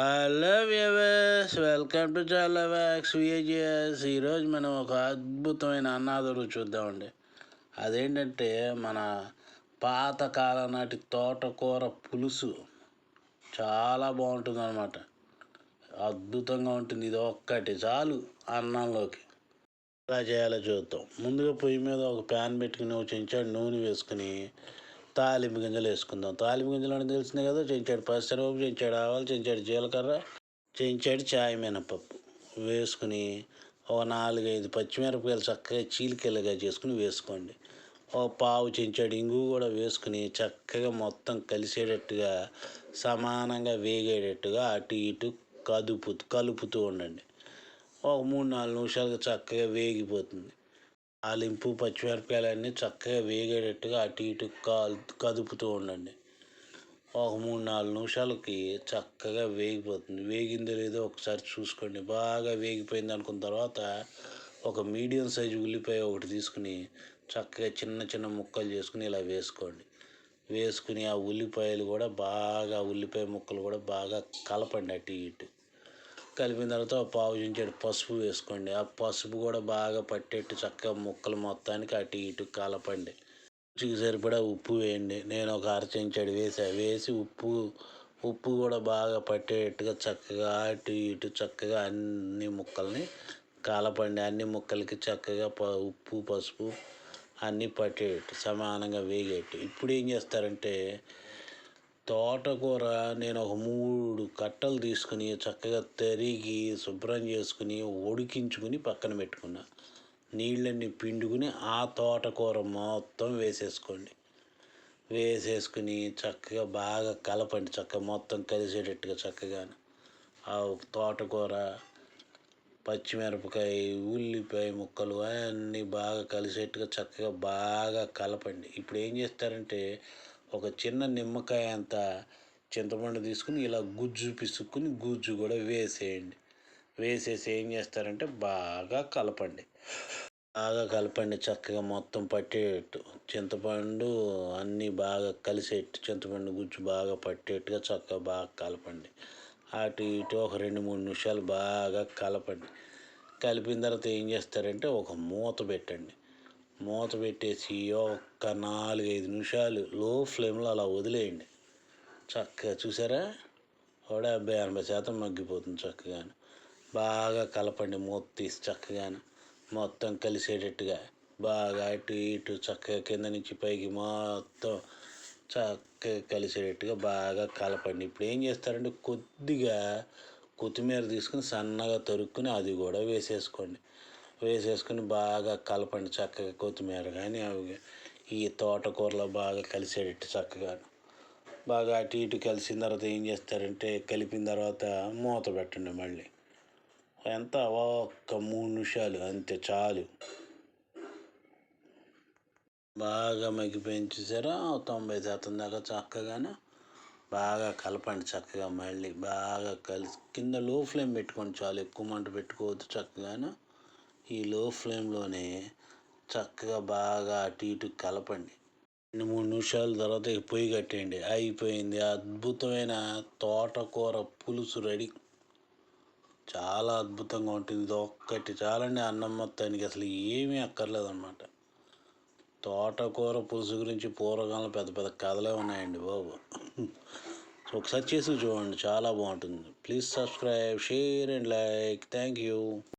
Hello viewers, welcome to చాలా wax విఏజిఎస్. ఈరోజు మనం ఒక అద్భుతమైన అన్నాదరు చూద్దామండి. అదేంటంటే మన పాతకాలం నాటి తోటకూర పులుసు. చాలా బాగుంటుంది అన్నమాట. అద్భుతంగా ఉంటుంది. ఇది ఒక్కటి చాలు అన్నంలోకి. ఎలా చేయాలో చూద్దాం. ముందుగా పొయ్యి మీద ఒక ప్యాన్ పెట్టుకుని ఒక చెంచాడు నూనె వేసుకుని తాలింపు గింజలు వేసుకుందాం. తాలింపు గింజలు అని తెలిసిందే కదా. చెంచాడు పచ్చరపప్పు, చెంచాడు ఆవాలు, చెంచాడు జీలకర్ర, చెంచాడు చాయ్ మినపప్పు వేసుకుని ఒక 4-5 పచ్చిమిరపకాయలు చక్కగా చీలికలుగా చేసుకుని వేసుకోండి. ఒక పావు చెంచాడు ఇంగు కూడా వేసుకుని చక్కగా మొత్తం కలిసేటట్టుగా సమానంగా వేగేటట్టుగా అటు ఇటు కలుపుతూ ఉండండి. ఒక 3-4 నిమిషాలుగా చక్కగా వేగిపోతుంది. తాలింపు పచ్చిమిరపకాయలన్నీ చక్కగా వేగేటట్టుగా అటు ఇటు కదుపుతూ ఉండండి. ఒక 3-4 నిమిషాలకి చక్కగా వేగిపోతుంది. వేగిందో లేదో ఒకసారి చూసుకోండి. బాగా వేగిపోయింది అనుకున్న తర్వాత ఒక మీడియం సైజు ఉల్లిపాయ ఒకటి తీసుకుని చక్కగా చిన్న చిన్న ముక్కలు చేసుకుని ఇలా వేసుకోండి. వేసుకుని ఆ ఉల్లిపాయ ముక్కలు కూడా బాగా కలపండి అటు ఇటు. కలిపిన తర్వాత పావు చెంచాడు పసుపు వేసుకోండి. ఆ పసుపు కూడా బాగా పట్టేట్టు చక్కగా ముక్కలు మొత్తానికి అటు ఇటు కలపండి. రుచికి సరిపడా ఉప్పు వేయండి. నేను ఒక అర చెంచాడు వేసి ఉప్పు కూడా బాగా పట్టేట్టుగా చక్కగా అటు ఇటు చక్కగా అన్ని ముక్కల్ని కలపండి. అన్ని ముక్కలకి చక్కగా ఉప్పు పసుపు అన్నీ పట్టేటట్టు సమానంగా వేగేట్టు. ఇప్పుడు ఏం చేస్తారంటే తోటకూర నేను ఒక 3 కట్టలు తీసుకుని చక్కగా తరిగి శుభ్రం చేసుకుని ఉడికించుకుని పక్కన పెట్టుకున్నా. నీళ్ళన్నీ పిండుకుని ఆ తోటకూర మొత్తం వేసేసుకుని చక్కగా బాగా కలపండి. చక్కగా మొత్తం కలిసేటట్టుగా చక్కగా ఆ తోటకూర, పచ్చిమిరపకాయ, ఉల్లిపాయ ముక్కలు అన్నీ బాగా కలిసేట్టుగా చక్కగా బాగా కలపండి. ఇప్పుడు ఏం చేస్తారంటే ఒక చిన్న నిమ్మకాయ అంత చింతపండు తీసుకుని ఇలా గుజ్జు పిసుక్కుని గుజ్జు కూడా వేసేయండి. వేసేసి ఏం చేస్తారంటే బాగా కలపండి. చక్కగా మొత్తం పట్టేటట్టు చింతపండు అన్నీ బాగా కలిసేట్టు చింతపండు గుజ్జు బాగా పట్టేట్టుగా చక్కగా బాగా కలపండి. అటు ఇటు ఒక 2-3 నిమిషాలు బాగా కలపండి. కలిపిన తర్వాత ఏం చేస్తారంటే ఒక మూత పెట్టండి. మూత పెట్టేసి ఒక్క 4-5 నిమిషాలు లో ఫ్లేమ్లో అలా వదిలేయండి. చక్కగా చూసారా 70-80% మగ్గిపోతుంది. చక్కగా బాగా కలపండి. మూత తీసి చక్కగా మొత్తం కలిసేటట్టుగా బాగా అటు ఇటు చక్కగా కింద నుంచి పైకి మొత్తం చక్కగా కలిసేటట్టుగా బాగా కలపండి. ఇప్పుడు ఏం చేస్తారంటే కొద్దిగా కొత్తిమీర తీసుకుని సన్నగా తరుక్కుని అది కూడా వేసేసుకొని బాగా కలపండి. చక్కగా కొత్తిమీర కానీ అవి ఈ తోటకూరలో బాగా కలిసేటట్టు చక్కగా బాగా అటు ఇటు కలిసిన తర్వాత ఏం చేస్తారంటే కలిపిన తర్వాత మూత పెట్టండి. మళ్ళీ ఎంత ఒక్క 3 నిమిషాలు అంతే చాలు. బాగా మగ్గిపోయింది చూసారా 90% దాకా చక్కగానే బాగా కలపండి. చక్కగా మళ్ళీ బాగా కలిసి కింద లో ఫ్లేమ్ పెట్టుకోండి. చాలు, ఎక్కువ మంట పెట్టుకోవద్దు. చక్కగాను ఈ లో ఫ్లేమ్లోనే చక్కగా బాగా అటు ఇటు కలపండి. 2-3 నిమిషాల తర్వాత పొయ్యి కట్టేయండి. అయిపోయింది. అద్భుతమైన తోటకూర పులుసు రెడీ. చాలా అద్భుతంగా ఉంటుంది. ఇది ఒక్కటి చాలండి అన్నం మొత్తానికి. అసలు ఏమీ అక్కర్లేదన్నమాట. తోటకూర పులుసు గురించి పూర్వకాలంలో పెద్ద పెద్ద కథలే ఉన్నాయండి బాబు. ఒకసారి చేసి చూడండి, చాలా బాగుంటుంది. Please subscribe, share and like. Thank you.